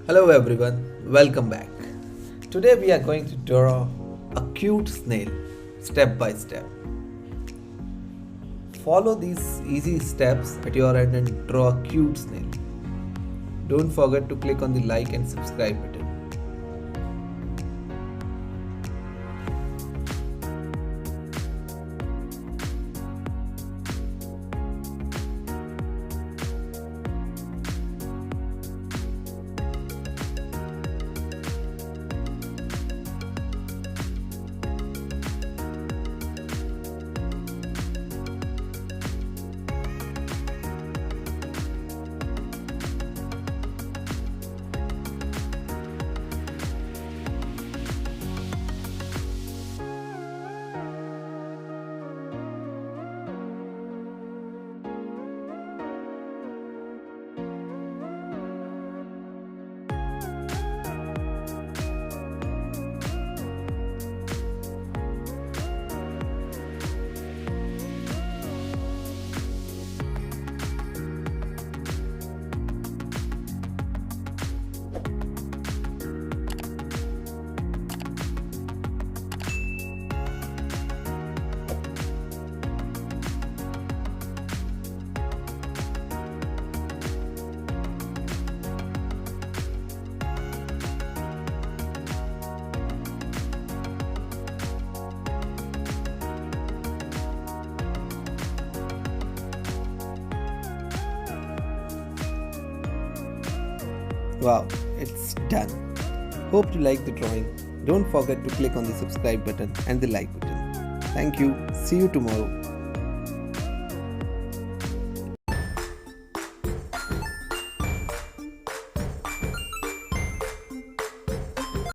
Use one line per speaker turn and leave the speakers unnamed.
Hello everyone, welcome back. Today we are going to draw a cute snail step by step. Follow these easy steps at your end and draw a cute snail. Don't forget to click on the like and subscribe button. Wow, it's done. Hope you like the drawing. Don't forget to click on the subscribe button and the like button. Thank you. See you tomorrow.